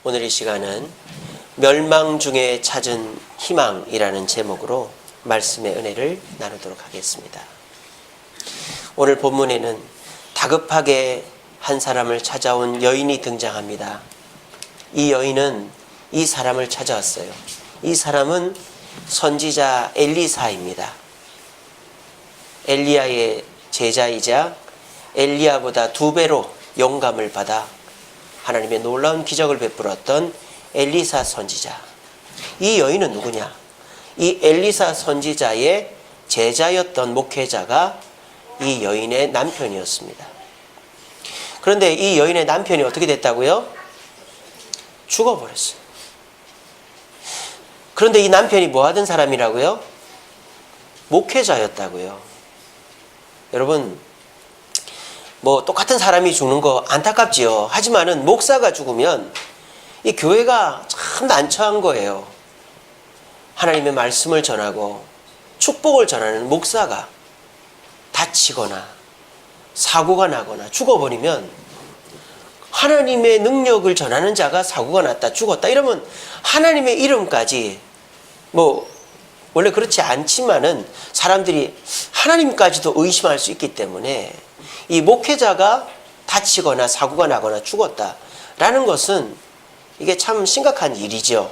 오늘 이 시간은 멸망 중에 찾은 희망이라는 제목으로 말씀의 은혜를 나누도록 하겠습니다. 오늘 본문에는 다급하게 한 사람을 찾아온 여인이 등장합니다. 이 여인은 이 사람을 찾아왔어요. 이 사람은 선지자 엘리사입니다. 엘리야의 제자이자 엘리야보다 2배로 영감을 받아 하나님의 놀라운 기적을 베풀었던 엘리사 선지자. 이 여인은 누구냐? 이 엘리사 선지자의 제자였던 목회자가 이 여인의 남편이었습니다. 그런데 이 여인의 남편이 어떻게 됐다고요? 죽어버렸어요. 그런데 이 남편이 뭐 하던 사람이라고요? 목회자였다고요. 여러분, 똑같은 사람이 죽는 거 안타깝지요. 하지만은 목사가 죽으면 이 교회가 참 난처한 거예요. 하나님의 말씀을 전하고 축복을 전하는 목사가 다치거나 사고가 나거나 죽어버리면 하나님의 능력을 전하는 자가 사고가 났다, 죽었다 이러면 하나님의 이름까지 원래 그렇지 않지만은 사람들이 하나님까지도 의심할 수 있기 때문에 이 목회자가 다치거나 사고가 나거나 죽었다라는 것은 이게 참 심각한 일이죠.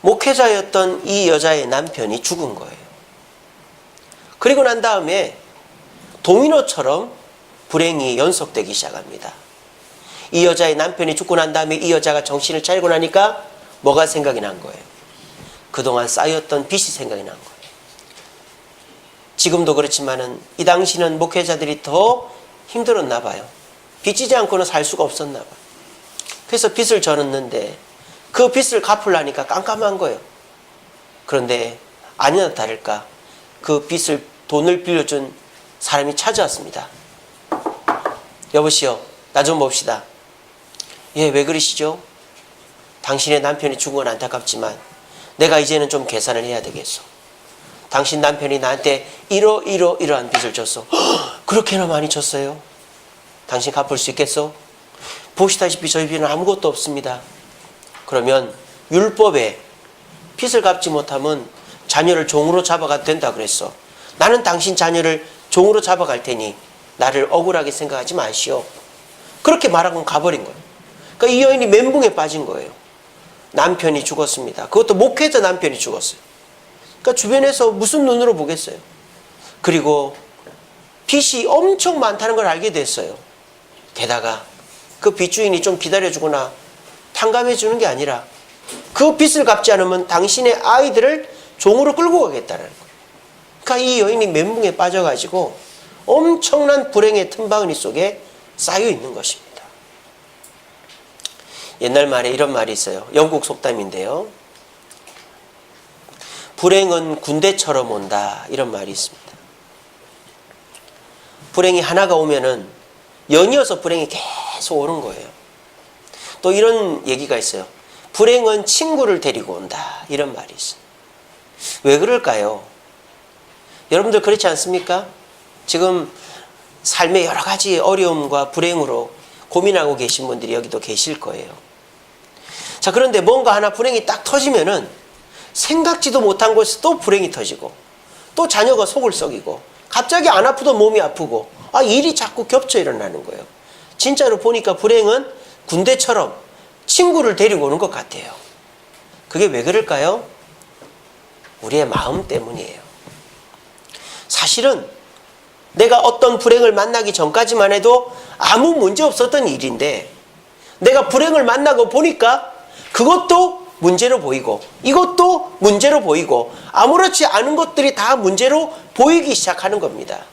목회자였던 이 여자의 남편이 죽은 거예요. 그리고 난 다음에 도미노처럼 불행이 연속되기 시작합니다. 이 여자의 남편이 죽고 난 다음에 이 여자가 정신을 차리고 나니까 뭐가 생각이 난 거예요? 그동안 쌓였던 빚이 생각이 난 거예요. 지금도 그렇지만은 이 당시는 목회자들이 더 힘들었나 봐요. 빚지지 않고는 살 수가 없었나 봐요. 그래서 빚을 졌는데 그 빚을 갚으려니까 깜깜한 거예요. 그런데 아니나 다를까 그 돈을 빌려준 사람이 찾아왔습니다. 여보시오, 나 좀 봅시다. 예, 왜 그러시죠? 당신의 남편이 죽은 건 안타깝지만 내가 이제는 좀 계산을 해야 되겠어. 당신 남편이 나한테 이러한 빚을 졌어. 그렇게나 많이 졌어요? 당신 갚을 수 있겠어? 보시다시피 저희 빚은 아무것도 없습니다. 그러면 율법에 빚을 갚지 못하면 자녀를 종으로 잡아가도 된다 그랬어. 나는 당신 자녀를 종으로 잡아갈 테니 나를 억울하게 생각하지 마시오. 그렇게 말하고 가버린 거예요. 그러니까 이 여인이 멘붕에 빠진 거예요. 남편이 죽었습니다. 그것도 목회자 남편이 죽었어요. 그러니까 주변에서 무슨 눈으로 보겠어요. 그리고 빚이 엄청 많다는 걸 알게 됐어요. 게다가 그 빚주인이 좀 기다려주거나 탕감해주는 게 아니라 그 빚을 갚지 않으면 당신의 아이들을 종으로 끌고 가겠다는 거예요. 그러니까 이 여인이 멘붕에 빠져가지고 엄청난 불행의 틈바구니 속에 쌓여 있는 것입니다. 옛날 말에 이런 말이 있어요. 영국 속담인데요. 불행은 군대처럼 온다, 이런 말이 있습니다. 불행이 하나가 오면은 연이어서 불행이 계속 오는 거예요. 또 이런 얘기가 있어요. 불행은 친구를 데리고 온다, 이런 말이 있어요. 왜 그럴까요? 여러분들 그렇지 않습니까? 지금 삶의 여러 가지 어려움과 불행으로 고민하고 계신 분들이 여기도 계실 거예요. 자, 그런데 뭔가 하나 불행이 딱 터지면은 생각지도 못한 곳에서 또 불행이 터지고 또 자녀가 속을 썩이고 갑자기 안 아프던 몸이 아프고 일이 자꾸 겹쳐 일어나는 거예요. 진짜로 보니까 불행은 군대처럼 친구를 데리고 오는 것 같아요. 그게 왜 그럴까요? 우리의 마음 때문이에요. 사실은 내가 어떤 불행을 만나기 전까지만 해도 아무 문제 없었던 일인데 내가 불행을 만나고 보니까 그것도 문제로 보이고 이것도 문제로 보이고 아무렇지 않은 것들이 다 문제로 보이기 시작하는 겁니다.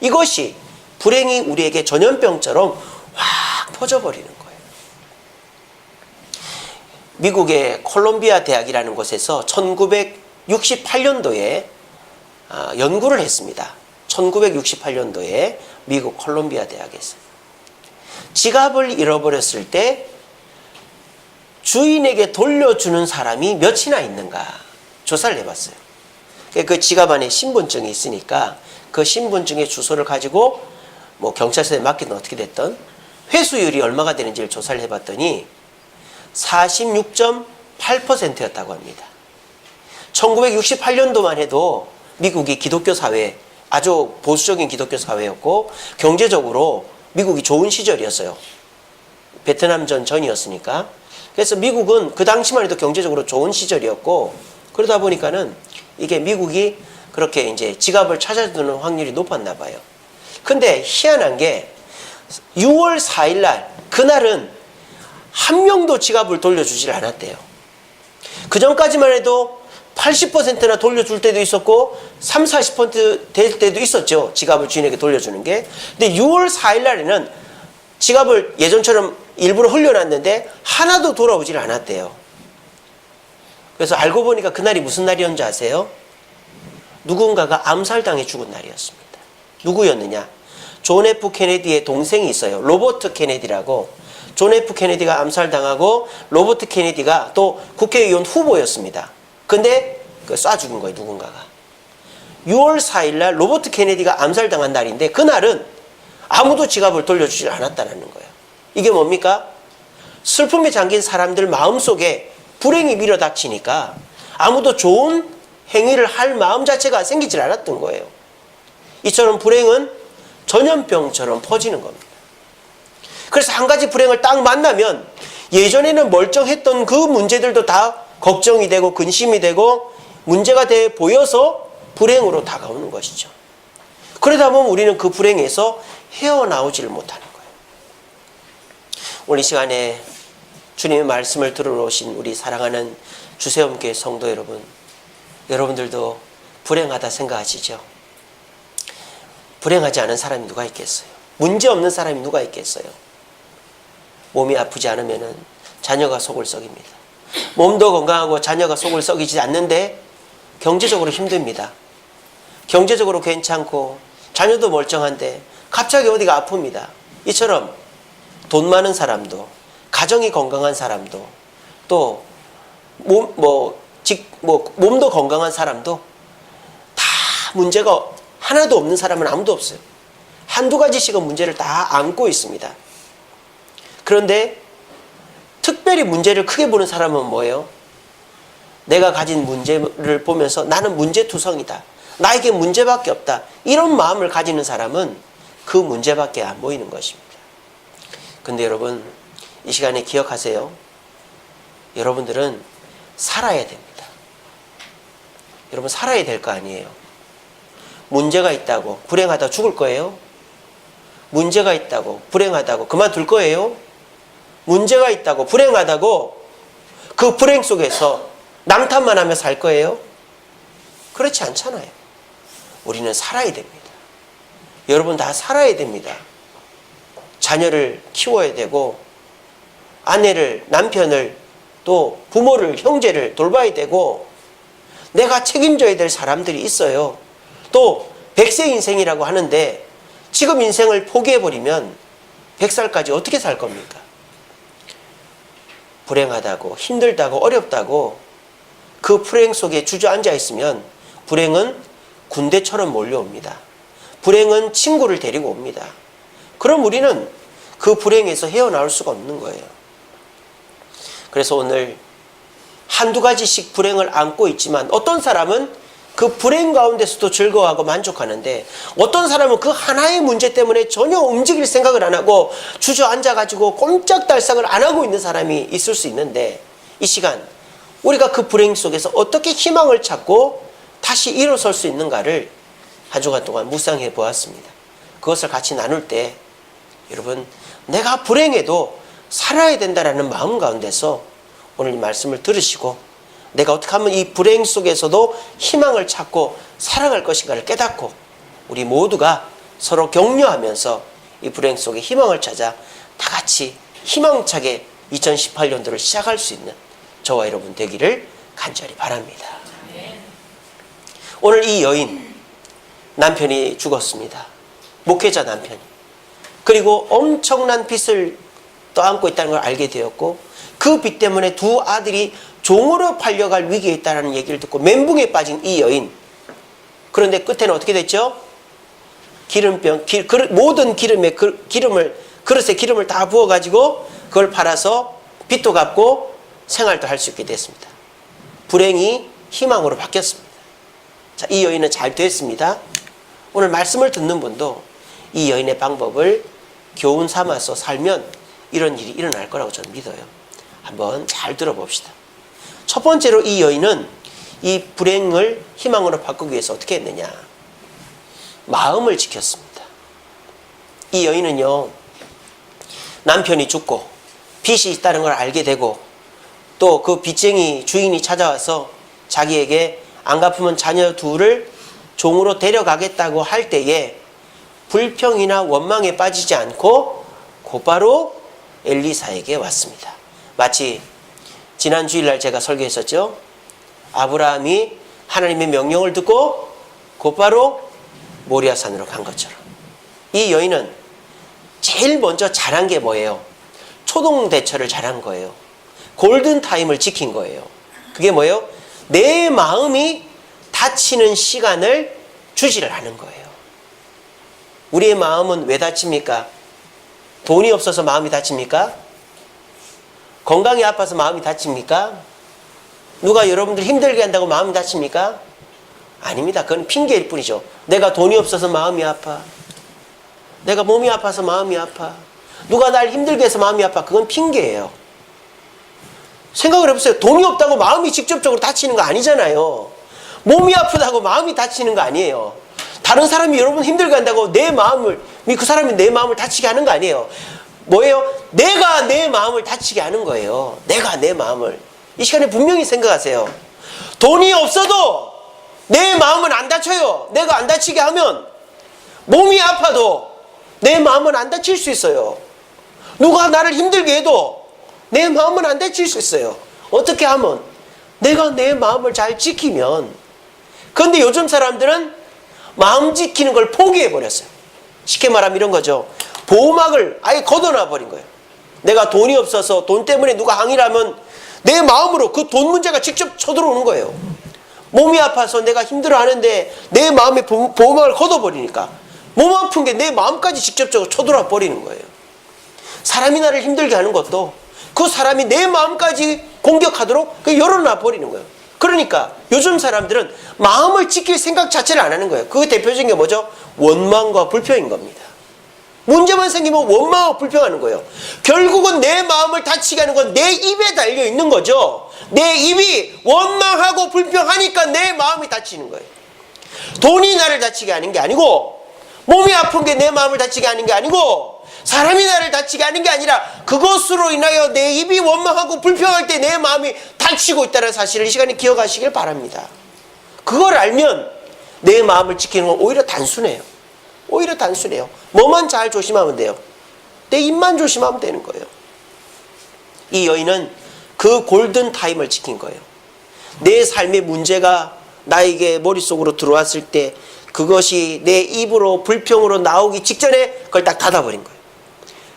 이것이 불행이 우리에게 전염병처럼 확 퍼져버리는 거예요. 미국의 콜롬비아 대학이라는 곳에서 1968년도에 연구를 했습니다. 1968년도에 미국 콜롬비아 대학에서 지갑을 잃어버렸을 때 주인에게 돌려주는 사람이 몇이나 있는가 조사를 해봤어요. 그 지갑 안에 신분증이 있으니까 그 신분증의 주소를 가지고 경찰서에 맡기든 어떻게 됐든 회수율이 얼마가 되는지를 조사를 해봤더니 46.8%였다고 합니다. 1968년도만 해도 미국이 기독교 사회, 아주 보수적인 기독교 사회였고 경제적으로 미국이 좋은 시절이었어요. 베트남전 전이었으니까. 그래서 미국은 그 당시만 해도 경제적으로 좋은 시절이었고, 그러다 보니까는 이게 미국이 그렇게 이제 지갑을 찾아주는 확률이 높았나 봐요. 근데 희한한 게 6월 4일 날, 그날은 한 명도 지갑을 돌려주질 않았대요. 그 전까지만 해도 80%나 돌려줄 때도 있었고 30, 40% 될 때도 있었죠. 지갑을 주인에게 돌려주는 게. 근데 6월 4일 날에는 지갑을 예전처럼 일부러 흘려놨는데 하나도 돌아오질 않았대요. 그래서 알고 보니까 그날이 무슨 날이었는지 아세요? 누군가가 암살당해 죽은 날이었습니다. 누구였느냐? 존 F 케네디의 동생이 있어요. 로버트 케네디라고. 존 F 케네디가 암살당하고 로버트 케네디가 또 국회의원 후보였습니다. 근데 쏴 죽은 거예요, 누군가가. 6월 4일 날 로버트 케네디가 암살당한 날인데 그날은 아무도 지갑을 돌려주지 않았다는 거예요. 이게 뭡니까? 슬픔에 잠긴 사람들 마음속에 불행이 밀어닥치니까 아무도 좋은 행위를 할 마음 자체가 생기질 않았던 거예요. 이처럼 불행은 전염병처럼 퍼지는 겁니다. 그래서 한 가지 불행을 딱 만나면 예전에는 멀쩡했던 그 문제들도 다 걱정이 되고 근심이 되고 문제가 돼 보여서 불행으로 다가오는 것이죠. 그러다 보면 우리는 그 불행에서 헤어나오지를 못하는 거예요. 오늘 이 시간에 주님의 말씀을 들으러 오신 우리 사랑하는 주세움교회 성도 여러분, 여러분들도 불행하다 생각하시죠? 불행하지 않은 사람이 누가 있겠어요? 문제 없는 사람이 누가 있겠어요? 몸이 아프지 않으면 자녀가 속을 썩입니다. 몸도 건강하고 자녀가 속을 썩이지 않는데 경제적으로 힘듭니다. 경제적으로 괜찮고 자녀도 멀쩡한데 갑자기 어디가 아픕니다. 이처럼 돈 많은 사람도, 가정이 건강한 사람도, 또 몸도 건강한 사람도 다 문제가 하나도 없는 사람은 아무도 없어요. 한두 가지씩은 문제를 다 안고 있습니다. 그런데 특별히 문제를 크게 보는 사람은 뭐예요? 내가 가진 문제를 보면서 나는 문제투성이다. 나에게 문제밖에 없다. 이런 마음을 가지는 사람은 그 문제밖에 안 보이는 것입니다. 근데 여러분, 이 시간에 기억하세요. 여러분들은 살아야 됩니다. 여러분 살아야 될 거 아니에요. 문제가 있다고 불행하다 죽을 거예요? 문제가 있다고 불행하다고 그만둘 거예요? 문제가 있다고 불행하다고 그 불행 속에서 남탓만 하며 살 거예요? 그렇지 않잖아요. 우리는 살아야 됩니다. 여러분 다 살아야 됩니다. 자녀를 키워야 되고 아내를, 남편을, 또 부모를, 형제를 돌봐야 되고 내가 책임져야 될 사람들이 있어요. 또 100세 인생이라고 하는데 지금 인생을 포기해버리면 100살까지 어떻게 살 겁니까? 불행하다고, 힘들다고, 어렵다고 그 불행 속에 주저앉아 있으면 불행은 군대처럼 몰려옵니다. 불행은 친구를 데리고 옵니다. 그럼 우리는 그 불행에서 헤어나올 수가 없는 거예요. 그래서 오늘 한두 가지씩 불행을 안고 있지만 어떤 사람은 그 불행 가운데서도 즐거워하고 만족하는데 어떤 사람은 그 하나의 문제 때문에 전혀 움직일 생각을 안 하고 주저앉아가지고 꼼짝달싹을 안 하고 있는 사람이 있을 수 있는데 이 시간 우리가 그 불행 속에서 어떻게 희망을 찾고 다시 일어설 수 있는가를 한 주간 동안 묵상해 보았습니다. 그것을 같이 나눌 때 여러분 내가 불행해도 살아야 된다라는 마음 가운데서 오늘 이 말씀을 들으시고 내가 어떻게 하면 이 불행 속에서도 희망을 찾고 살아갈 것인가를 깨닫고 우리 모두가 서로 격려하면서 이 불행 속에 희망을 찾아 다 같이 희망차게 2018년도를 시작할 수 있는 저와 여러분 되기를 간절히 바랍니다. 오늘 이 여인 남편이 죽었습니다. 목회자 남편이. 그리고 엄청난 빚을 떠안고 있다는 걸 알게 되었고 그 빚 때문에 두 아들이 종으로 팔려갈 위기에 있다는 얘기를 듣고 멘붕에 빠진 이 여인. 그런데 끝에는 어떻게 됐죠? 모든 그릇에 기름을 다 부어가지고 그걸 팔아서 빚도 갚고 생활도 할 수 있게 됐습니다. 불행이 희망으로 바뀌었습니다. 자, 이 여인은 잘 됐습니다. 오늘 말씀을 듣는 분도 이 여인의 방법을 교훈 삼아서 살면 이런 일이 일어날 거라고 저는 믿어요. 한번 잘 들어봅시다. 첫 번째로 이 여인은 이 불행을 희망으로 바꾸기 위해서 어떻게 했느냐? 마음을 지켰습니다. 이 여인은요, 남편이 죽고 빚이 있다는 걸 알게 되고 또 그 빚쟁이 주인이 찾아와서 자기에게 안 갚으면 자녀 둘을 종으로 데려가겠다고 할 때에 불평이나 원망에 빠지지 않고 곧바로 엘리사에게 왔습니다. 마치 지난 주일날 제가 설교했었죠. 아브라함이 하나님의 명령을 듣고 곧바로 모리아산으로 간 것처럼 이 여인은 제일 먼저 잘한 게 뭐예요? 초동대처를 잘한 거예요. 골든타임을 지킨 거예요. 그게 뭐예요? 내 마음이 다치는 시간을 주지를 않은 거예요. 우리의 마음은 왜 다칩니까? 돈이 없어서 마음이 다칩니까? 건강이 아파서 마음이 다칩니까? 누가 여러분들 힘들게 한다고 마음이 다칩니까? 아닙니다. 그건 핑계일 뿐이죠. 내가 돈이 없어서 마음이 아파. 내가 몸이 아파서 마음이 아파. 누가 날 힘들게 해서 마음이 아파. 그건 핑계예요. 생각을 해보세요. 돈이 없다고 마음이 직접적으로 다치는 거 아니잖아요. 몸이 아프다고 마음이 다치는 거 아니에요. 다른 사람이 여러분 힘들게 한다고 내 마음을, 그 사람이 내 마음을 다치게 하는 거 아니에요. 뭐예요? 내가 내 마음을 다치게 하는 거예요. 내가 내 마음을. 이 시간에 분명히 생각하세요. 돈이 없어도 내 마음은 안 다쳐요. 내가 안 다치게 하면 몸이 아파도 내 마음은 안 다칠 수 있어요. 누가 나를 힘들게 해도 내 마음은 안 다칠 수 있어요. 어떻게 하면? 내가 내 마음을 잘 지키면. 그런데 요즘 사람들은 마음 지키는 걸 포기해버렸어요. 쉽게 말하면 이런 거죠. 보호막을 아예 걷어놔 버린 거예요. 내가 돈이 없어서 돈 때문에 누가 항의를 하면 내 마음으로 그 돈 문제가 직접 쳐들어오는 거예요. 몸이 아파서 내가 힘들어하는데 내 마음에 보호막을 걷어버리니까 몸 아픈 게 내 마음까지 직접적으로 쳐들어와 버리는 거예요. 사람이 나를 힘들게 하는 것도 그 사람이 내 마음까지 공격하도록 열어놔 버리는 거예요. 그러니까 요즘 사람들은 마음을 지킬 생각 자체를 안 하는 거예요. 그 대표적인 게 뭐죠? 원망과 불평인 겁니다. 문제만 생기면 원망하고 불평하는 거예요. 결국은 내 마음을 다치게 하는 건 내 입에 달려 있는 거죠. 내 입이 원망하고 불평하니까 내 마음이 다치는 거예요. 돈이 나를 다치게 하는 게 아니고, 몸이 아픈 게 내 마음을 다치게 하는 게 아니고, 사람이 나를 다치게 하는 게 아니라 그것으로 인하여 내 입이 원망하고 불평할 때 내 마음이 다치고 있다는 사실을 이 시간에 기억하시길 바랍니다. 그걸 알면 내 마음을 지키는 건 오히려 단순해요. 오히려 단순해요. 뭐만 잘 조심하면 돼요. 내 입만 조심하면 되는 거예요. 이 여인은 그 골든타임을 지킨 거예요. 내 삶의 문제가 나에게 머릿속으로 들어왔을 때 그것이 내 입으로 불평으로 나오기 직전에 그걸 딱 닫아버린 거예요.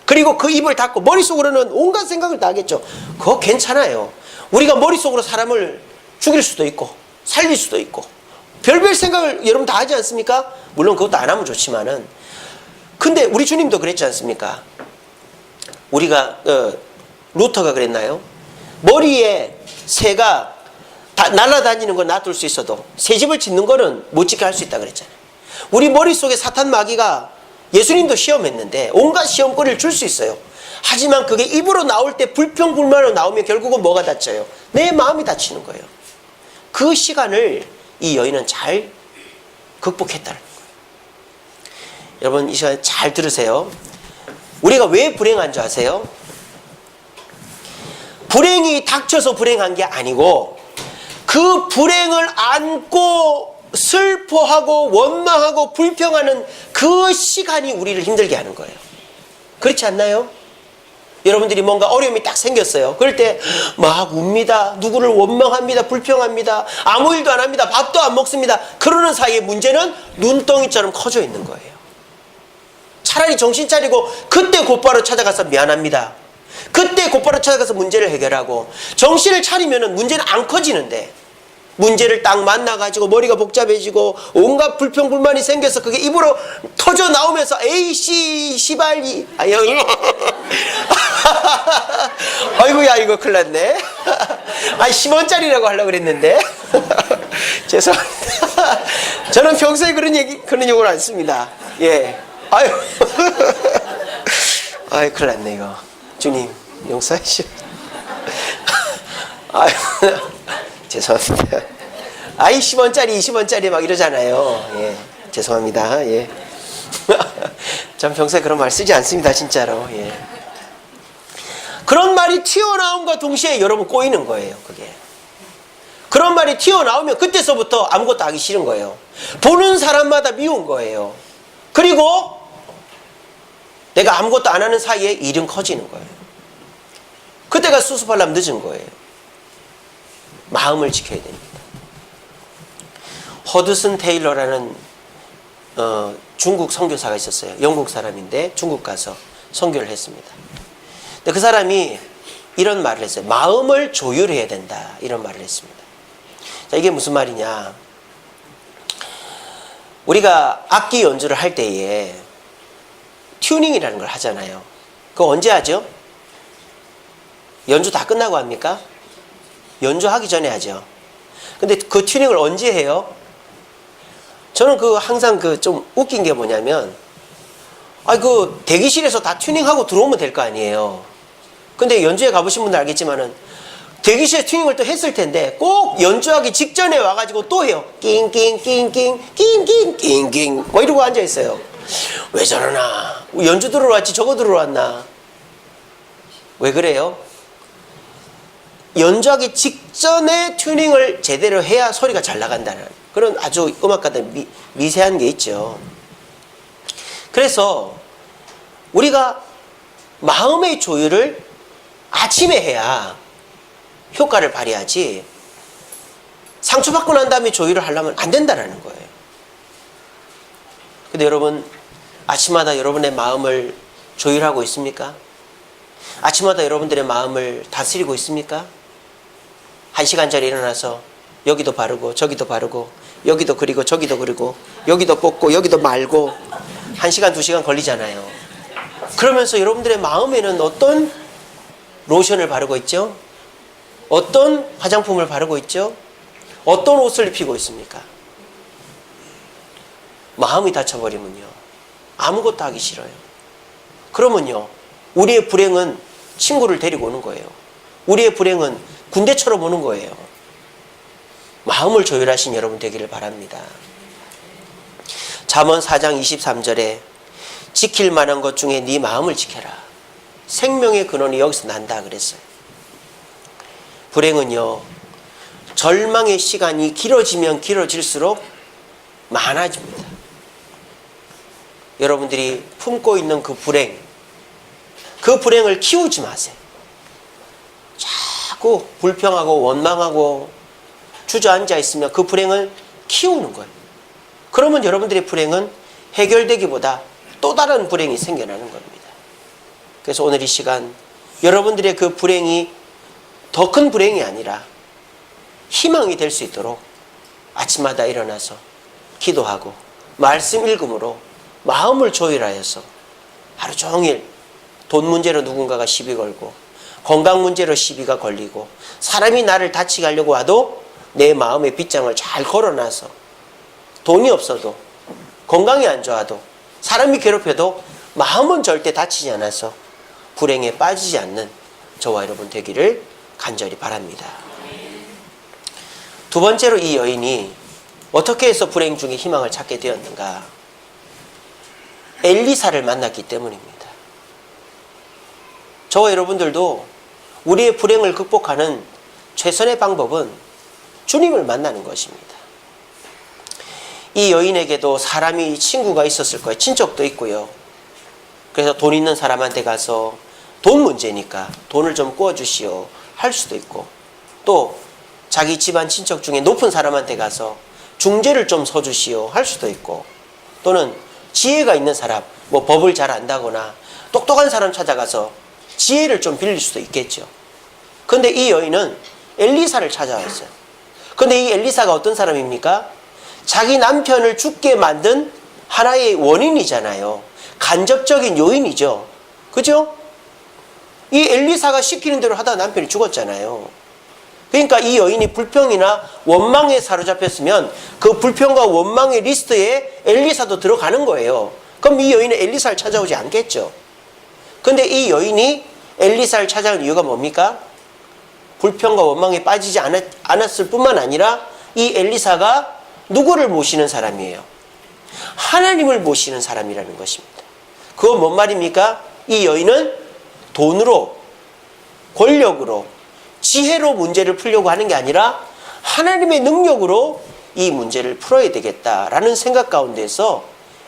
그리고 그 입을 닫고 머릿속으로는 온갖 생각을 다 하겠죠. 그거 괜찮아요. 우리가 머릿속으로 사람을 죽일 수도 있고 살릴 수도 있고 별별 생각을 여러분 다 하지 않습니까? 물론 그것도 안 하면 좋지만은, 근데 우리 주님도 그랬지 않습니까? 우리가 루터가 그랬나요? 머리에 새가 날아다니는 건 놔둘 수 있어도 새집을 짓는 거는 못 짓게 할 수 있다 그랬잖아요. 우리 머릿속에 사탄 마귀가, 예수님도 시험했는데 온갖 시험거리를 줄 수 있어요. 하지만 그게 입으로 나올 때 불평불만으로 나오면 결국은 뭐가 다쳐요? 내 마음이 다치는 거예요. 그 시간을 이 여인은 잘 극복했다는 거예요. 여러분 이 시간에 잘 들으세요. 우리가 왜 불행한 줄 아세요? 불행이 닥쳐서 불행한 게 아니고 그 불행을 안고 슬퍼하고 원망하고 불평하는 그 시간이 우리를 힘들게 하는 거예요. 그렇지 않나요? 여러분들이 뭔가 어려움이 딱 생겼어요. 그럴 때 막 웁니다. 누구를 원망합니다. 불평합니다. 아무 일도 안 합니다. 밥도 안 먹습니다. 그러는 사이에 문제는 눈덩이처럼 커져 있는 거예요. 차라리 정신 차리고 그때 곧바로 찾아가서 미안합니다. 그때 곧바로 찾아가서 문제를 해결하고 정신을 차리면 문제는 안 커지는데 문제를 딱 만나가지고 머리가 복잡해지고 온갖 불평불만이 생겨서 그게 입으로 터져 나오면서 에이씨 시발이 아이고야 이거 큰일 났네. 아니 10원짜리라고 하려고 그랬는데 죄송합니다. 저는 평소에 그런 용어를 안 씁니다. 예. 아유 아이 큰일 났네 이거. 주님 용서해 주시오. 아유 죄송합니다. 아이 10원짜리 20원짜리 막 이러잖아요. 예. 죄송합니다. 예. 전 평소에 그런 말 쓰지 않습니다. 진짜로. 예. 그런 말이 튀어나옴과 동시에 여러분 꼬이는 거예요. 그게. 그런 말이 튀어나오면 그때서부터 아무것도 하기 싫은 거예요. 보는 사람마다 미운 거예요. 그리고 내가 아무것도 안 하는 사이에 일은 커지는 거예요. 그때가 수습하려면 늦은 거예요. 마음을 지켜야 됩니다. 허드슨 테일러라는 중국 선교사가 있었어요. 영국 사람인데 중국 가서 선교를 했습니다. 근데 그 사람이 이런 말을 했어요. 마음을 조율해야 된다. 이런 말을 했습니다. 자, 이게 무슨 말이냐. 우리가 악기 연주를 할 때에 튜닝이라는 걸 하잖아요. 그거 언제 하죠? 연주 다 끝나고 합니까? 연주하기 전에 하죠. 근데 그 튜닝을 언제 해요? 저는 항상 좀 웃긴 게 뭐냐면, 대기실에서 다 튜닝하고 들어오면 될 거 아니에요. 근데 연주회 가보신 분들 알겠지만은, 대기실에 튜닝을 또 했을 텐데, 꼭 연주하기 직전에 와가지고 또 해요. 낑낑, 뭐 이러고 앉아있어요. 왜 저러나? 연주 들으러 왔지, 저거 들으러 왔나? 왜 그래요? 연주하기 직전에 튜닝을 제대로 해야 소리가 잘 나간다는 그런 아주 음악가들 미세한 게 있죠. 그래서 우리가 마음의 조율을 아침에 해야 효과를 발휘하지 상처받고 난 다음에 조율을 하려면 안 된다는 거예요. 근데 여러분 아침마다 여러분의 마음을 조율하고 있습니까? 아침마다 여러분들의 마음을 다스리고 있습니까? 1시간 전에 일어나서 여기도 바르고 저기도 바르고 여기도 그리고 저기도 그리고 여기도 뽑고 여기도 말고 1시간 2시간 걸리잖아요. 그러면서 여러분들의 마음에는 어떤 로션을 바르고 있죠? 어떤 화장품을 바르고 있죠? 어떤 옷을 입히고 있습니까? 마음이 다쳐버리면요 아무것도 하기 싫어요. 그러면요 우리의 불행은 친구를 데리고 오는 거예요. 우리의 불행은 군대처럼 오는 거예요. 마음을 조율하신 여러분 되기를 바랍니다. 잠언 4장 23절에 지킬 만한 것 중에 네 마음을 지켜라. 생명의 근원이 여기서 난다 그랬어요. 불행은요 절망의 시간이 길어지면 길어질수록 많아집니다. 여러분들이 품고 있는 그 불행을 키우지 마세요. 자꾸 불평하고 원망하고 주저앉아 있으면 그 불행을 키우는 거예요. 그러면 여러분들의 불행은 해결되기보다 또 다른 불행이 생겨나는 겁니다. 그래서 오늘 이 시간 여러분들의 그 불행이 더 큰 불행이 아니라 희망이 될 수 있도록 아침마다 일어나서 기도하고 말씀 읽음으로 마음을 조율하여서 하루 종일 돈 문제로 누군가가 시비 걸고 건강 문제로 시비가 걸리고 사람이 나를 다치게 하려고 와도 내 마음의 빗장을 잘 걸어놔서 돈이 없어도 건강이 안 좋아도 사람이 괴롭혀도 마음은 절대 다치지 않아서 불행에 빠지지 않는 저와 여러분 되기를 간절히 바랍니다. 두 번째로 이 여인이 어떻게 해서 불행 중에 희망을 찾게 되었는가? 엘리사를 만났기 때문입니다. 저와 여러분들도 우리의 불행을 극복하는 최선의 방법은 주님을 만나는 것입니다. 이 여인에게도 사람이 친구가 있었을 거예요. 친척도 있고요. 그래서 돈 있는 사람한테 가서 돈 문제니까 돈을 좀 구워주시오 할 수도 있고, 또 자기 집안 친척 중에 높은 사람한테 가서 중재를 좀 서주시오 할 수도 있고, 또는 지혜가 있는 사람, 뭐 법을 잘 안다거나 똑똑한 사람 찾아가서 지혜를 좀 빌릴 수도 있겠죠. 그런데 이 여인은 엘리사를 찾아왔어요. 근데 이 엘리사가 어떤 사람입니까? 자기 남편을 죽게 만든 하나의 원인이잖아요. 간접적인 요인이죠. 그죠? 이 엘리사가 시키는 대로 하다 남편이 죽었잖아요. 그러니까 이 여인이 불평이나 원망에 사로잡혔으면 그 불평과 원망의 리스트에 엘리사도 들어가는 거예요. 그럼 이 여인은 엘리사를 찾아오지 않겠죠. 근데 이 여인이 엘리사를 찾아온 이유가 뭡니까? 불평과 원망에 빠지지 않았을 뿐만 아니라 이 엘리사가 누구를 모시는 사람이에요? 하나님을 모시는 사람이라는 것입니다. 그건 뭔 말입니까? 이 여인은 돈으로, 권력으로, 지혜로 문제를 풀려고 하는 게 아니라 하나님의 능력으로 이 문제를 풀어야 되겠다라는 생각 가운데서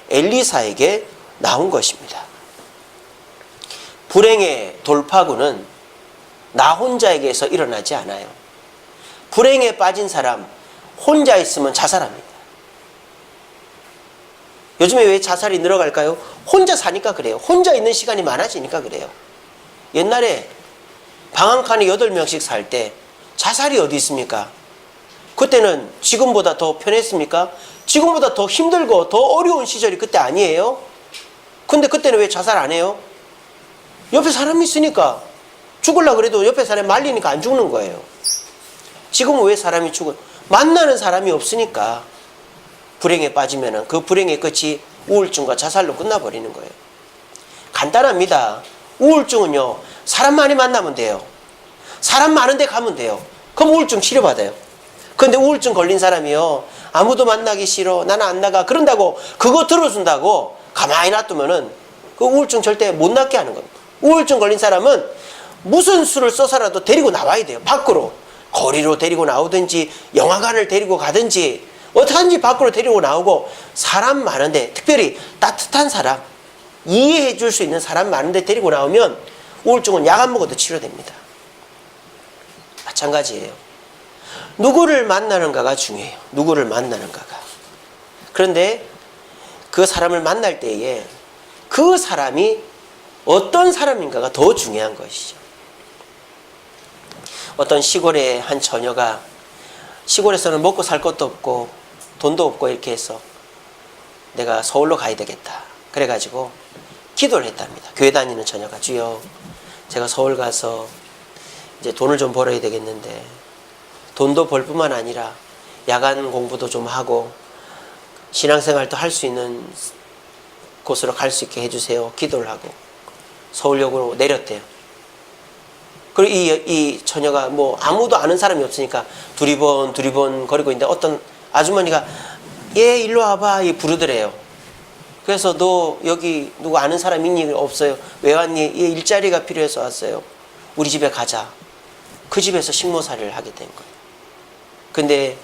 엘리사에게 나온 것입니다. 불행의 돌파구는 나 혼자에게서 일어나지 않아요. 불행에 빠진 사람 혼자 있으면 자살합니다. 요즘에 왜 자살이 늘어갈까요? 혼자 사니까 그래요. 혼자 있는 시간이 많아지니까 그래요. 옛날에 방 한 칸에 8명씩 살 때 자살이 어디 있습니까? 그때는 지금보다 더 편했습니까? 지금보다 더 힘들고 더 어려운 시절이 그때 아니에요? 근데 그때는 왜 자살 안 해요? 옆에 사람이 있으니까. 죽으려고 그래도 옆에 사람이 말리니까 안 죽는 거예요. 지금은 왜 사람이 죽어요? 만나는 사람이 없으니까. 불행에 빠지면 그 불행의 끝이 우울증과 자살로 끝나버리는 거예요. 간단합니다. 우울증은요, 사람 많이 만나면 돼요. 사람 많은 데 가면 돼요. 그럼 우울증 치료받아요. 근데 우울증 걸린 사람이요, 아무도 만나기 싫어, 나는 안 나가, 그런다고 그거 들어준다고 가만히 놔두면은 그 우울증 절대 못 낫게 하는 겁니다. 우울증 걸린 사람은 무슨 수를 써서라도 데리고 나와야 돼요. 밖으로. 거리로 데리고 나오든지 영화관을 데리고 가든지 어떻게 하든지 밖으로 데리고 나오고, 사람 많은데, 특별히 따뜻한 사람, 이해해 줄 수 있는 사람 많은데 데리고 나오면 우울증은 약 안 먹어도 치료됩니다. 마찬가지예요. 누구를 만나는가가 중요해요. 누구를 만나는가가. 그런데 그 사람을 만날 때에 그 사람이 어떤 사람인가가 더 중요한 것이죠. 어떤 시골의 한 처녀가, 시골에서는 먹고 살 것도 없고 돈도 없고 이렇게 해서 내가 서울로 가야 되겠다. 그래가지고 기도를 했답니다. 교회 다니는 처녀가, 주여, 제가 서울 가서 이제 돈을 좀 벌어야 되겠는데 돈도 벌 뿐만 아니라 야간 공부도 좀 하고 신앙생활도 할 수 있는 곳으로 갈 수 있게 해주세요. 기도를 하고 서울역으로 내렸대요. 그리고 이 처녀가 뭐 아무도 아는 사람이 없으니까 두리번 거리고 있는데 어떤 아주머니가 얘 일로 와봐 이 부르더래요. 그래서 너 여기 누구 아는 사람 있니? 없어요. 왜 왔니? 얘 일자리가 필요해서 왔어요. 우리 집에 가자. 그 집에서 식모살이를 하게 된 거예요. 근데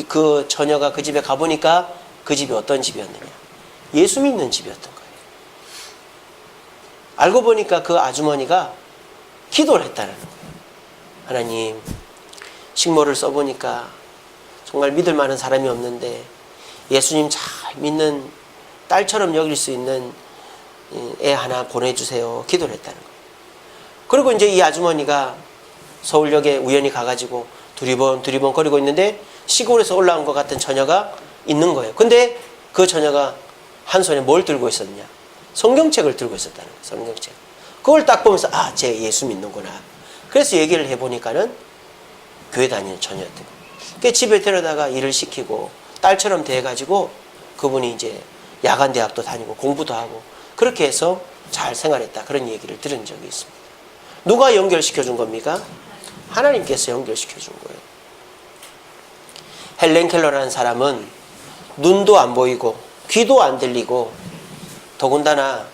그 처녀가 그 집에 가보니까 그 집이 어떤 집이었느냐? 예수 믿는 집이었던 거예요. 알고 보니까 그 아주머니가 기도를 했다는 거예요. 하나님, 식모를 써보니까 정말 믿을 만한 사람이 없는데 예수님 잘 믿는 딸처럼 여길 수 있는 애 하나 보내주세요. 기도를 했다는 거예요. 그리고 이제 이 아주머니가 서울역에 우연히 가가지고 두리번 거리고 있는데 시골에서 올라온 것 같은 처녀가 있는 거예요. 근데 그 처녀가 한 손에 뭘 들고 있었냐? 성경책을 들고 있었다는 거예요. 성경책. 그걸 딱 보면서 아, 쟤 예수 믿는구나. 그래서 얘기를 해보니까는 교회 다니는 처녀였던 거예요. 그 집에 데려다가 일을 시키고 딸처럼 대해가지고 그분이 이제 야간 대학도 다니고 공부도 하고 그렇게 해서 잘 생활했다. 그런 얘기를 들은 적이 있습니다. 누가 연결시켜 준 겁니까? 하나님께서 연결시켜 준 거예요. 헬렌 켈러라는 사람은 눈도 안 보이고 귀도 안 들리고 더군다나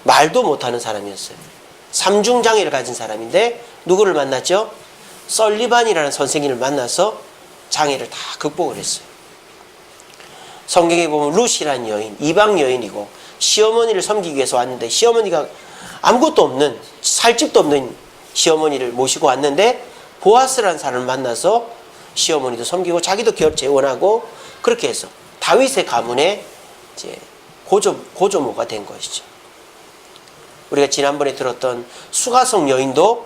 말도 못하는 사람이었어요. 삼중장애를 가진 사람인데 누구를 만났죠? 설리반이라는 선생님을 만나서 장애를 다 극복을 했어요. 성경에 보면 룻이라는 여인, 이방 여인이고 시어머니를 섬기기 위해서 왔는데 시어머니가 아무것도 없는, 살 집도 없는 시어머니를 모시고 왔는데 보아스라는 사람을 만나서 시어머니도 섬기고 자기도 재혼하고 그렇게 해서 다윗의 가문에 이제 고조모가 된 것이죠. 우리가 지난번에 들었던 수가성 여인도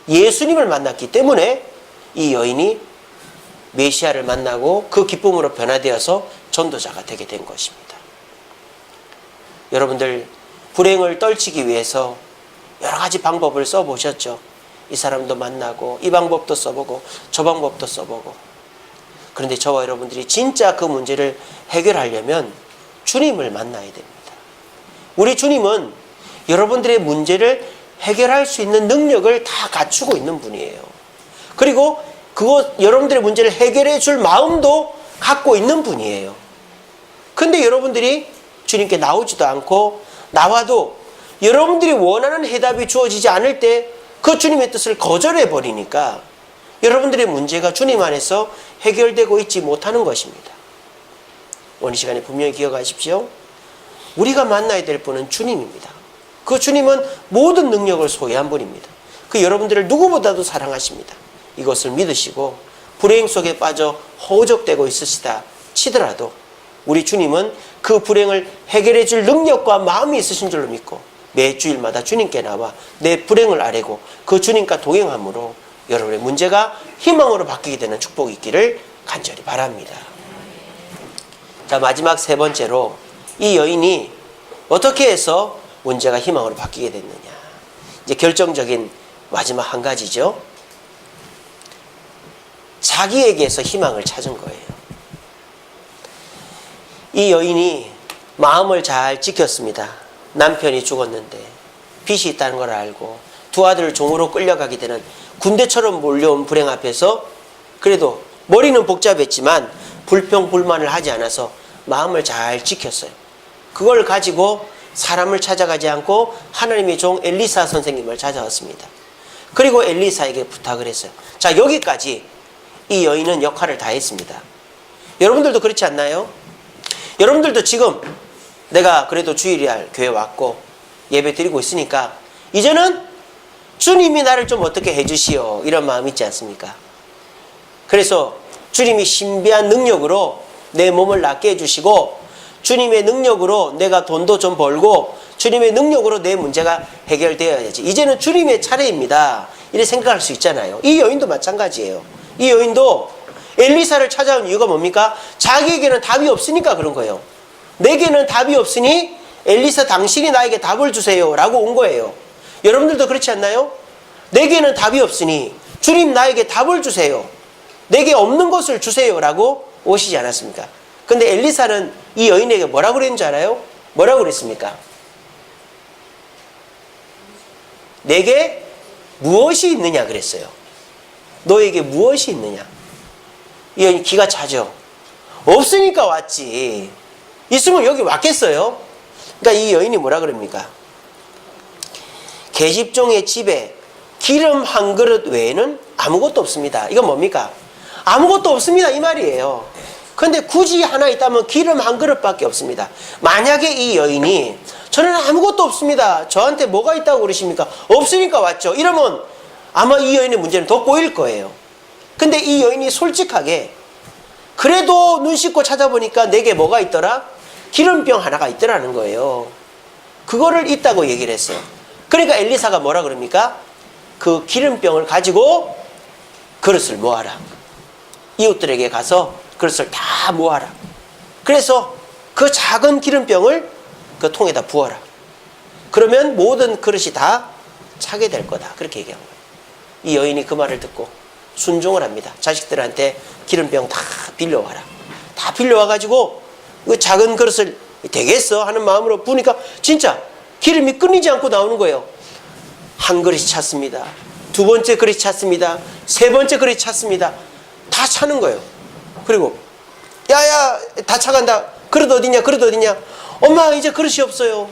예수님을 만났기 때문에 이 여인이 메시아를 만나고 그 기쁨으로 변화되어서 전도자가 되게 된 것입니다. 여러분들 불행을 떨치기 위해서 여러 가지 방법을 써보셨죠? 이 사람도 만나고 이 방법도 써보고 저 방법도 써보고. 그런데 저와 여러분들이 진짜 그 문제를 해결하려면 주님을 만나야 됩니다. 우리 주님은 여러분들의 문제를 해결할 수 있는 능력을 다 갖추고 있는 분이에요. 그리고 여러분들의 문제를 해결해 줄 마음도 갖고 있는 분이에요. 근데 여러분들이 주님께 나오지도 않고 나와도 여러분들이 원하는 해답이 주어지지 않을 때 그 주님의 뜻을 거절해 버리니까 여러분들의 문제가 주님 안에서 해결되고 있지 못하는 것입니다. 오늘 시간에 분명히 기억하십시오. 우리가 만나야 될 분은 주님입니다. 그 주님은 모든 능력을 소유한 분입니다. 그 여러분들을 누구보다도 사랑하십니다. 이것을 믿으시고 불행 속에 빠져 허우적대고 있으시다 치더라도 우리 주님은 그 불행을 해결해 줄 능력과 마음이 있으신 줄로 믿고 매 주일마다 주님께 나와 내 불행을 아뢰고 그 주님과 동행함으로 여러분의 문제가 희망으로 바뀌게 되는 축복이 있기를 간절히 바랍니다. 자, 마지막 세 번째로 이 여인이 어떻게 해서 문제가 희망으로 바뀌게 됐느냐. 이제 결정적인 마지막 한 가지죠. 자기에게서 희망을 찾은 거예요. 이 여인이 마음을 잘 지켰습니다. 남편이 죽었는데 빚이 있다는 걸 알고 두 아들을 종으로 끌려가게 되는 군대처럼 몰려온 불행 앞에서 그래도 머리는 복잡했지만 불평불만을 하지 않아서 마음을 잘 지켰어요. 그걸 가지고 사람을 찾아가지 않고 하나님의 종 엘리사 선생님을 찾아왔습니다. 그리고 엘리사에게 부탁을 했어요. 자, 여기까지 이 여인은 역할을 다 했습니다. 여러분들도 그렇지 않나요? 여러분들도 지금 내가 그래도 주일날 교회 왔고 예배 드리고 있으니까 이제는 주님이 나를 좀 어떻게 해주시오 이런 마음 있지 않습니까? 그래서 주님이 신비한 능력으로 내 몸을 낫게 해주시고 주님의 능력으로 내가 돈도 좀 벌고 주님의 능력으로 내 문제가 해결되어야지. 이제는 주님의 차례입니다. 이렇게 생각할 수 있잖아요. 이 여인도 마찬가지예요. 이 여인도 엘리사를 찾아온 이유가 뭡니까? 자기에게는 답이 없으니까 그런 거예요. 내게는 답이 없으니 엘리사 당신이 나에게 답을 주세요 라고 온 거예요. 여러분들도 그렇지 않나요? 내게는 답이 없으니 주님 나에게 답을 주세요. 내게 없는 것을 주세요 라고 오시지 않았습니까? 근데 엘리사는 이 여인에게 뭐라고 그랬는지 알아요? 뭐라고 그랬습니까? 내게 무엇이 있느냐 그랬어요. 너에게 무엇이 있느냐? 이 여인이 기가 차죠. 없으니까 왔지. 있으면 여기 왔겠어요? 그러니까 이 여인이 뭐라 그럽니까? 계집종의 집에 기름 한 그릇 외에는 아무것도 없습니다. 이건 뭡니까? 아무것도 없습니다 이 말이에요. 근데 굳이 하나 있다면 기름 한 그릇밖에 없습니다. 만약에 이 여인이 저는 아무것도 없습니다. 저한테 뭐가 있다고 그러십니까? 없으니까 왔죠. 이러면 아마 이 여인의 문제는 더 꼬일 거예요. 근데 이 여인이 솔직하게 그래도 눈 씻고 찾아보니까 내게 뭐가 있더라? 기름병 하나가 있더라는 거예요. 그거를 있다고 얘기를 했어요. 그러니까 엘리사가 뭐라 그럽니까? 그 기름병을 가지고 그릇을 모아라. 이웃들에게 가서 그릇을 다 모아라. 그래서 그 작은 기름병을 그 통에다 부어라. 그러면 모든 그릇이 다 차게 될 거다. 그렇게 얘기한 거예요. 이 여인이 그 말을 듣고 순종을 합니다. 자식들한테 기름병 다 빌려와라. 다 빌려와가지고 그 작은 그릇을 되겠어 하는 마음으로 부으니까 진짜 기름이 끊이지 않고 나오는 거예요. 한 그릇이 찼습니다. 두 번째 그릇이 찼습니다. 세 번째 그릇이 찼습니다. 다 차는 거예요. 그리고 야야 다 차간다. 그릇 어디냐 그릇 어디냐. 엄마 이제 그릇이 없어요.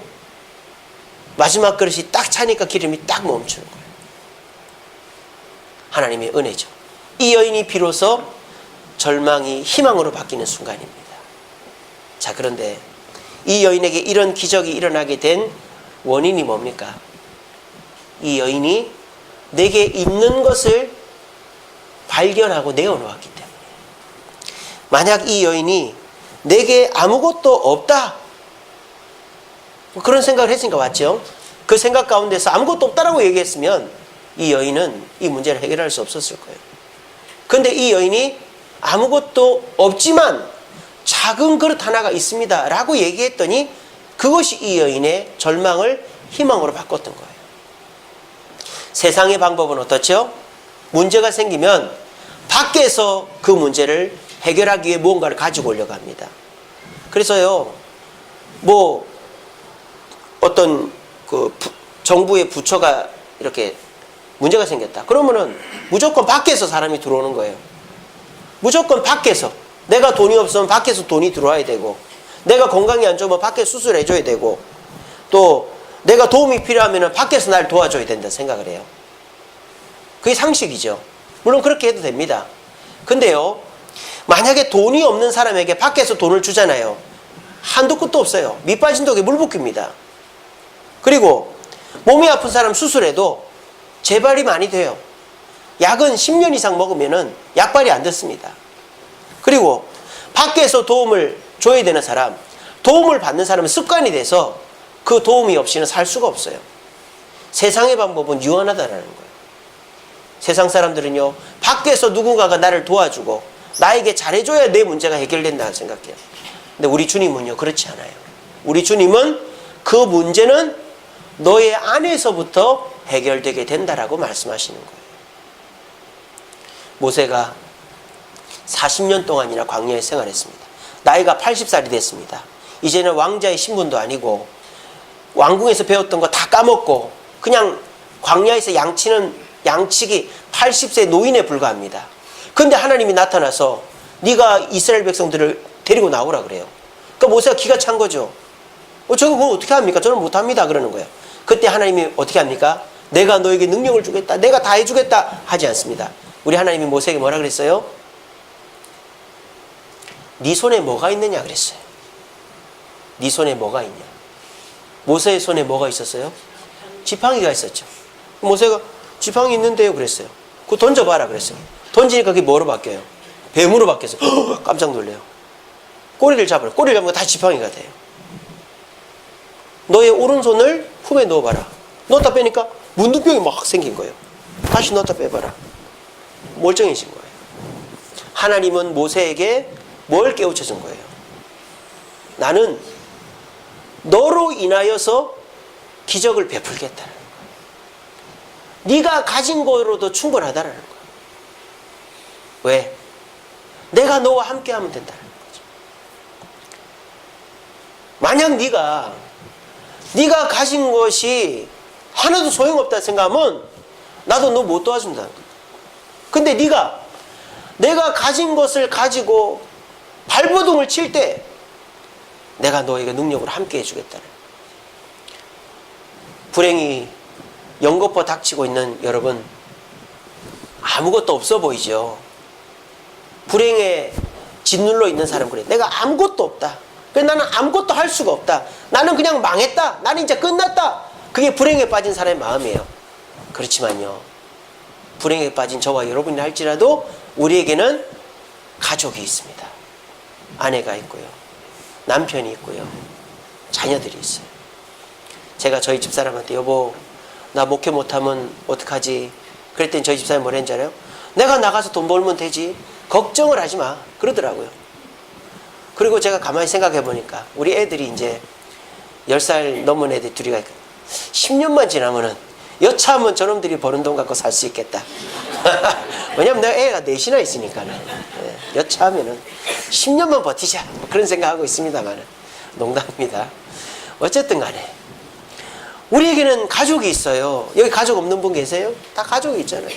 마지막 그릇이 딱 차니까 기름이 딱 멈추는 거예요. 하나님의 은혜죠. 이 여인이 비로소 절망이 희망으로 바뀌는 순간입니다. 자, 그런데 이 여인에게 이런 기적이 일어나게 된 원인이 뭡니까? 이 여인이 내게 있는 것을 발견하고 내어놓았기 때문에. 만약 이 여인이 내게 아무것도 없다 그런 생각을 했으니까 맞죠? 그 생각 가운데서 아무것도 없다라고 얘기했으면 이 여인은 이 문제를 해결할 수 없었을 거예요. 근데 이 여인이 아무것도 없지만 작은 그릇 하나가 있습니다 라고 얘기했더니 그것이 이 여인의 절망을 희망으로 바꿨던 거예요. 세상의 방법은 어떻죠? 문제가 생기면 밖에서 그 문제를 해결하기 위해 무언가를 가지고 오려고 합니다. 그래서요, 뭐 어떤 그 정부의 부처가 이렇게 문제가 생겼다. 그러면은 무조건 밖에서 사람이 들어오는 거예요. 무조건 밖에서. 내가 돈이 없으면 밖에서 돈이 들어와야 되고, 내가 건강이 안 좋으면 밖에서 수술해줘야 되고, 또 내가 도움이 필요하면 밖에서 날 도와줘야 된다 생각을 해요. 그게 상식이죠. 물론 그렇게 해도 됩니다. 근데요, 만약에 돈이 없는 사람에게 밖에서 돈을 주잖아요. 한도 끝도 없어요. 밑 빠진 독에 물 붓깁니다. 그리고 몸이 아픈 사람 수술해도 재발이 많이 돼요. 약은 10년 이상 먹으면은 약발이 안 됐습니다. 그리고 밖에서 도움을 줘야 되는 사람, 도움을 받는 사람은 습관이 돼서 그 도움이 없이는 살 수가 없어요. 세상의 방법은 유한하다라는 거예요. 세상 사람들은요, 밖에서 누군가가 나를 도와주고 나에게 잘해줘야 내 문제가 해결된다고 생각해요. 근데 우리 주님은요, 그렇지 않아요. 우리 주님은 그 문제는 너의 안에서부터 해결되게 된다라고 말씀하시는 거예요. 모세가 40년 동안이나 광야에 생활했습니다. 나이가 80살이 됐습니다. 이제는 왕자의 신분도 아니고 왕궁에서 배웠던 거 다 까먹고 그냥 광야에서 양치기 80세 노인에 불과합니다. 근데 하나님이 나타나서 네가 이스라엘 백성들을 데리고 나오라 그래요. 그러니까 모세가 기가 찬 거죠. 저거 뭐 어떻게 합니까? 저는 못합니다 그러는 거예요. 그때 하나님이 어떻게 합니까? 내가 너에게 능력을 주겠다, 내가 다 해주겠다 하지 않습니다. 우리 하나님이 모세에게 뭐라 그랬어요? 네 손에 뭐가 있느냐 그랬어요. 네 손에 뭐가 있냐. 모세의 손에 뭐가 있었어요? 지팡이가 있었죠. 모세가 지팡이 있는데요 그랬어요. 그거 던져봐라 그랬어요. 던지니까 그게 뭐로 바뀌어요? 뱀으로 바뀌었어요. 깜짝 놀래요. 꼬리를 잡아요. 꼬리를 잡으면 다시 지팡이가 돼요. 너의 오른손을 품에 넣어봐라. 넣었다 빼니까 문둥병이 막 생긴 거예요. 다시 넣었다 빼봐라. 멀쩡해진 거예요. 하나님은 모세에게 뭘 깨우쳐 준 거예요? 나는 너로 인하여서 기적을 베풀겠다는 거예요. 네가 가진 거로도 충분하다라는 거예요. 왜? 내가 너와 함께 하면 된다는 거죠. 만약 네가 가진 것이 하나도 소용없다 생각하면 나도 너 못 도와준다는 거예요. 근데 내가 가진 것을 가지고 발버둥을 칠 때 내가 너에게 능력으로 함께 해주겠다는. 불행이 연거푸 닥치고 있는 여러분, 아무것도 없어 보이죠. 불행에 짓눌러 있는 사람 그래. 내가 아무것도 없다. 그래서 나는 아무것도 할 수가 없다. 나는 그냥 망했다. 나는 이제 끝났다. 그게 불행에 빠진 사람의 마음이에요. 그렇지만요, 불행에 빠진 저와 여러분이 할지라도 우리에게는 가족이 있습니다. 아내가 있고요, 남편이 있고요, 자녀들이 있어요. 제가 저희 집사람한테 여보 나 목회 못하면 어떡하지? 그랬더니 저희 집사람이 뭐라 했는지 알아요? 내가 나가서 돈 벌면 되지, 걱정을 하지 마 그러더라고요. 그리고 제가 가만히 생각해 보니까 우리 애들이 이제 10살 넘은 애들 둘이가 10년만 지나면은 여차하면 저놈들이 버는 돈 갖고 살 수 있겠다. 왜냐면 내가 애가 넷이나 있으니까는. 여차하면은 10년만 버티자 그런 생각하고 있습니다만 농담입니다. 어쨌든 간에 우리에게는 가족이 있어요. 여기 가족 없는 분 계세요? 다 가족이 있잖아요.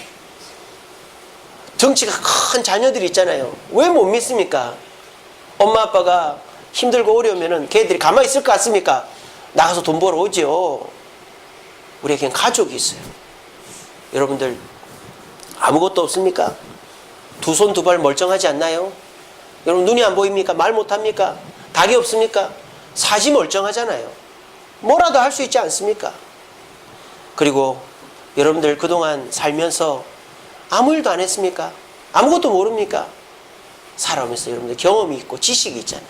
덩치가 큰 자녀들이 있잖아요. 왜 못 믿습니까? 엄마 아빠가 힘들고 어려우면은 걔들이 가만히 있을 것 같습니까? 나가서 돈 벌어 오죠. 우리에겐 가족이 있어요. 여러분들 아무것도 없습니까? 두 손 두 발 멀쩡하지 않나요? 여러분 눈이 안 보입니까? 말 못합니까? 닭이 없습니까? 사지 멀쩡하잖아요. 뭐라도 할 수 있지 않습니까? 그리고 여러분들 그동안 살면서 아무 일도 안 했습니까? 아무것도 모릅니까? 살아오면서 여러분들 경험이 있고 지식이 있잖아요.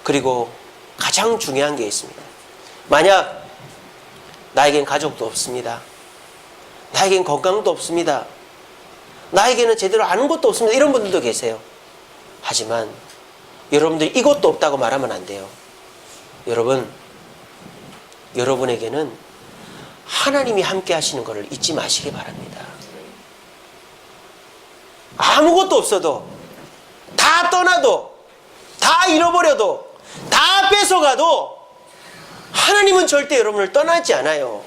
그리고 가장 중요한 게 있습니다. 만약 나에겐 가족도 없습니다. 나에겐 건강도 없습니다. 나에게는 제대로 아는 것도 없습니다. 이런 분들도 계세요. 하지만 여러분들이 이것도 없다고 말하면 안 돼요. 여러분에게는 하나님이 함께 하시는 것을 잊지 마시기 바랍니다. 아무것도 없어도, 다 떠나도, 다 잃어버려도, 다 뺏어가도 하나님은 절대 여러분을 떠나지 않아요.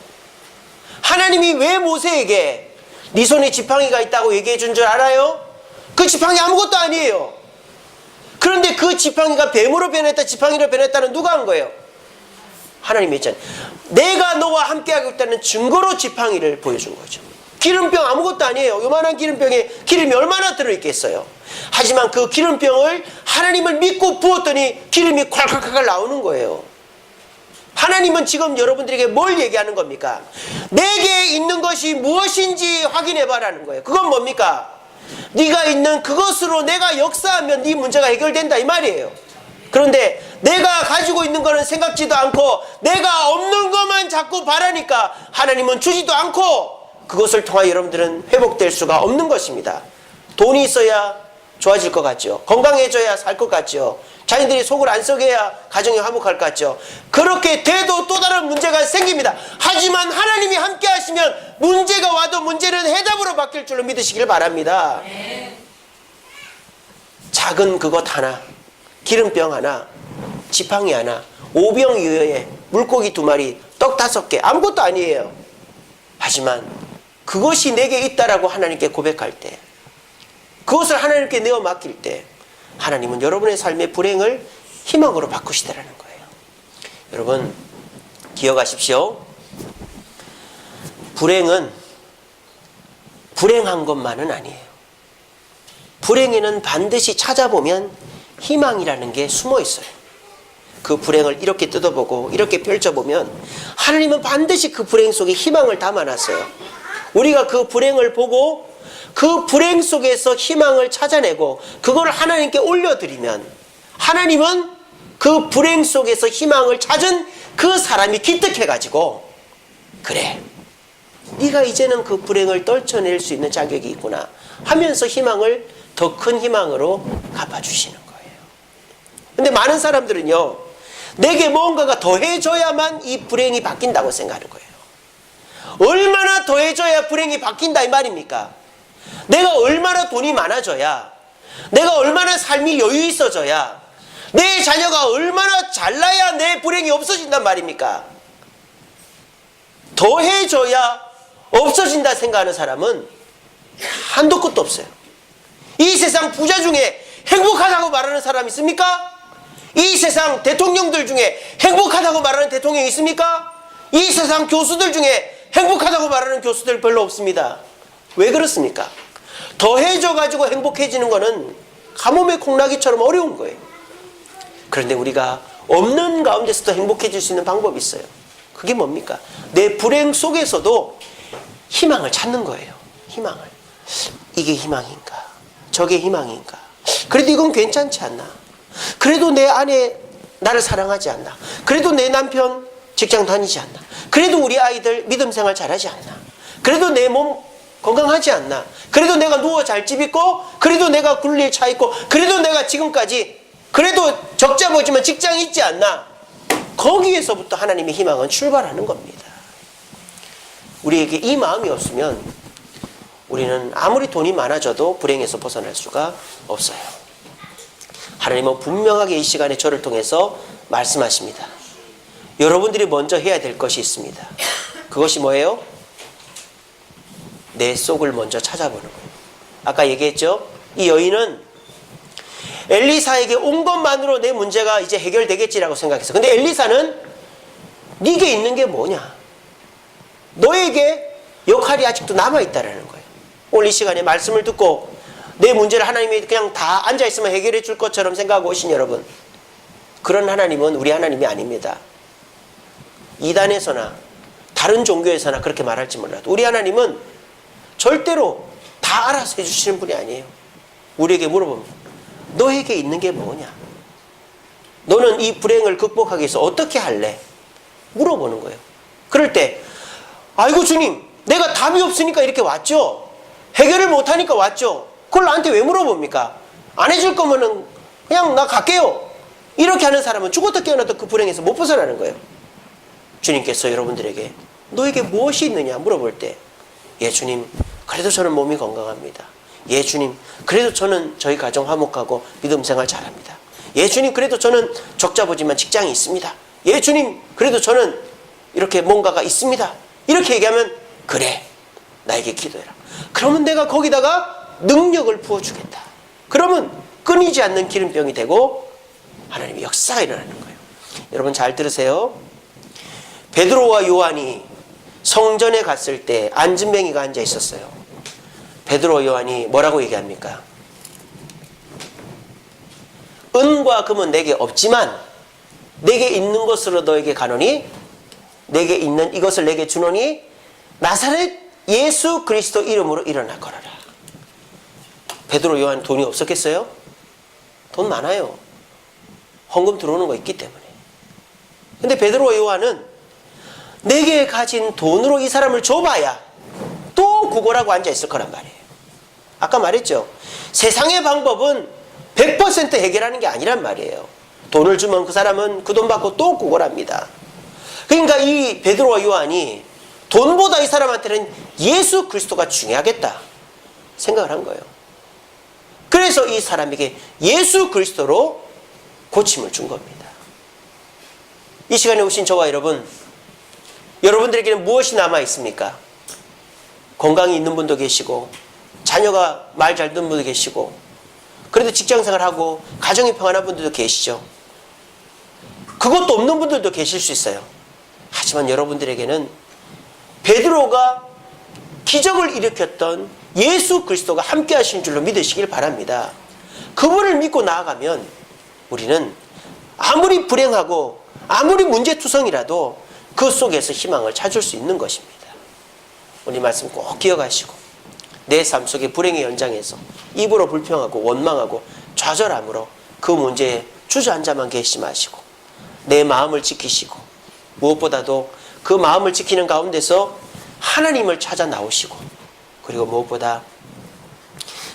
하나님이 왜 모세에게 네 손에 지팡이가 있다고 얘기해 준 줄 알아요? 그 지팡이 아무것도 아니에요. 그런데 그 지팡이가 뱀으로 변했다, 지팡이로 변했다는 누가 한 거예요? 하나님이 했잖아요. 내가 너와 함께하고 있다는 증거로 지팡이를 보여준 거죠. 기름병 아무것도 아니에요. 요만한 기름병에 기름이 얼마나 들어있겠어요. 하지만 그 기름병을 하나님을 믿고 부었더니 기름이 콸콸콸 나오는 거예요. 하나님은 지금 여러분들에게 뭘 얘기하는 겁니까? 내게 있는 것이 무엇인지 확인해 봐라는 거예요. 그건 뭡니까? 네가 있는 그것으로 내가 역사하면 네 문제가 해결된다 이 말이에요. 그런데 내가 가지고 있는 거는 생각지도 않고 내가 없는 것만 자꾸 바라니까 하나님은 주지도 않고 그것을 통하여 여러분들은 회복될 수가 없는 것입니다. 돈이 있어야 좋아질 것 같죠. 건강해져야 살 것 같죠. 자녀들이 속을 안 썩여야 가정이 화목할 것 같죠. 그렇게 돼도 또 다른 문제가 생깁니다. 하지만 하나님이 함께 하시면 문제가 와도 문제는 해답으로 바뀔 줄로 믿으시길 바랍니다. 작은 그것 하나, 기름병 하나, 지팡이 하나, 오병이어에 물고기 2마리, 떡 5개 아무것도 아니에요. 하지만 그것이 내게 있다라고 하나님께 고백할 때, 그것을 하나님께 내어 맡길 때 하나님은 여러분의 삶의 불행을 희망으로 바꾸시더라는 거예요. 여러분 기억하십시오. 불행은 불행한 것만은 아니에요. 불행에는 반드시 찾아보면 희망이라는 게 숨어 있어요. 그 불행을 이렇게 뜯어보고 이렇게 펼쳐보면 하나님은 반드시 그 불행 속에 희망을 담아놨어요. 우리가 그 불행을 보고 그 불행 속에서 희망을 찾아내고 그걸 하나님께 올려드리면 하나님은 그 불행 속에서 희망을 찾은 그 사람이 기특해가지고 그래, 네가 이제는 그 불행을 떨쳐낼 수 있는 자격이 있구나 하면서 희망을 더 큰 희망으로 갚아주시는 거예요. 근데 많은 사람들은요, 내게 뭔가가 더해져야만 이 불행이 바뀐다고 생각하는 거예요. 얼마나 더해져야 불행이 바뀐다 이 말입니까? 내가 얼마나 돈이 많아져야, 내가 얼마나 삶이 여유 있어져야, 내 자녀가 얼마나 잘나야 내 불행이 없어진단 말입니까? 더해져야 없어진다 생각하는 사람은 한도 끝도 없어요. 이 세상 부자 중에 행복하다고 말하는 사람 있습니까? 이 세상 대통령들 중에 행복하다고 말하는 대통령이 있습니까? 이 세상 교수들 중에 행복하다고 말하는 교수들 별로 없습니다. 왜 그렇습니까? 더해져가지고 행복해지는 거는 가뭄의 콩나기처럼 어려운 거예요. 그런데 우리가 없는 가운데서도 행복해질 수 있는 방법이 있어요. 그게 뭡니까? 내 불행 속에서도 희망을 찾는 거예요. 희망을. 이게 희망인가? 저게 희망인가? 그래도 이건 괜찮지 않나? 그래도 내 아내 나를 사랑하지 않나? 그래도 내 남편 직장 다니지 않나? 그래도 우리 아이들 믿음 생활 잘하지 않나? 그래도 내 몸 건강하지 않나? 그래도 내가 누워 잘 집 있고, 그래도 내가 굴릴 차 있고, 그래도 내가 지금까지 그래도 적자 보지만 직장이 있지 않나? 거기에서부터 하나님의 희망은 출발하는 겁니다. 우리에게 이 마음이 없으면 우리는 아무리 돈이 많아져도 불행에서 벗어날 수가 없어요. 하나님은 분명하게 이 시간에 저를 통해서 말씀하십니다. 여러분들이 먼저 해야 될 것이 있습니다. 그것이 뭐예요? 내 속을 먼저 찾아보는 거예요. 아까 얘기했죠? 이 여인은 엘리사에게 온 것만으로 내 문제가 이제 해결되겠지라고 생각했어. 근데 엘리사는 네게 있는 게 뭐냐? 너에게 역할이 아직도 남아있다라는 거예요. 오늘 이 시간에 말씀을 듣고 내 문제를 하나님이 그냥 다 앉아있으면 해결해 줄 것처럼 생각하고 오신 여러분, 그런 하나님은 우리 하나님이 아닙니다. 이단에서나 다른 종교에서나 그렇게 말할지 몰라도 우리 하나님은 절대로 다 알아서 해주시는 분이 아니에요. 우리에게 물어봅니다. 너에게 있는 게 뭐냐? 너는 이 불행을 극복하기 위해서 어떻게 할래? 물어보는 거예요. 그럴 때 아이고 주님, 내가 답이 없으니까 이렇게 왔죠. 해결을 못하니까 왔죠. 그걸 나한테 왜 물어봅니까? 안 해줄 거면은 그냥 나 갈게요. 이렇게 하는 사람은 죽었다 깨어났다 그 불행에서 못 벗어나는 거예요. 주님께서 여러분들에게 너에게 무엇이 있느냐 물어볼 때, 예 주님 그래도 저는 몸이 건강합니다. 예 주님 그래도 저는 저희 가정 화목하고 믿음 생활 잘합니다. 예 주님 그래도 저는 적자보지만 직장이 있습니다. 예 주님 그래도 저는 이렇게 뭔가가 있습니다. 이렇게 얘기하면 그래 나에게 기도해라. 그러면 내가 거기다가 능력을 부어주겠다. 그러면 끊이지 않는 기름병이 되고 하나님의 역사가 일어나는 거예요. 여러분 잘 들으세요. 베드로와 요한이 성전에 갔을 때 안진뱅이가 앉아 있었어요. 베드로와 요한이 뭐라고 얘기합니까? 은과 금은 내게 없지만 내게 있는 것으로 너에게 가노니, 내게 있는 이것을 내게 주노니 나사렛 예수 그리스도 이름으로 일어나 걸어라. 베드로 요한 돈이 없었겠어요? 돈 많아요. 헌금 들어오는 거 있기 때문에. 근데 베드로와 요한은 내게 가진 돈으로 이 사람을 줘봐야 또 구걸하고 앉아있을 거란 말이에요. 아까 말했죠. 세상의 방법은 100% 해결하는 게 아니란 말이에요. 돈을 주면 그 사람은 그 돈 받고 또 구걸합니다. 그러니까 이 베드로와 요한이 돈보다 이 사람한테는 예수 그리스도가 중요하겠다 생각을 한 거예요. 그래서 이 사람에게 예수 그리스도로 고침을 준 겁니다. 이 시간에 오신 저와 여러분, 여러분들에게는 무엇이 남아 있습니까? 건강이 있는 분도 계시고, 자녀가 말 잘 듣는 분도 계시고, 그래도 직장생활하고 가정이 평안한 분들도 계시죠. 그것도 없는 분들도 계실 수 있어요. 하지만 여러분들에게는 베드로가 기적을 일으켰던 예수 그리스도가 함께 하시는 줄로 믿으시길 바랍니다. 그분을 믿고 나아가면 우리는 아무리 불행하고 아무리 문제투성이라도 그 속에서 희망을 찾을 수 있는 것입니다. 우리 말씀 꼭 기억하시고, 내 삶 속의 불행의 연장에서 입으로 불평하고 원망하고 좌절함으로 그 문제에 주저앉아만 계시지 마시고 내 마음을 지키시고, 무엇보다도 그 마음을 지키는 가운데서 하나님을 찾아 나오시고, 그리고 무엇보다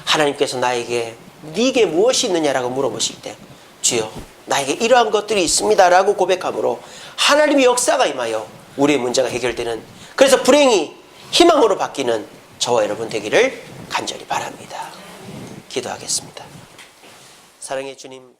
하나님께서 나에게 네게 무엇이 있느냐라고 물어보실 때 주여 나에게 이러한 것들이 있습니다 라고 고백함으로 하나님의 역사가 임하여 우리의 문제가 해결되는, 그래서 불행이 희망으로 바뀌는 저와 여러분 되기를 간절히 바랍니다. 기도하겠습니다. 사랑의 주님.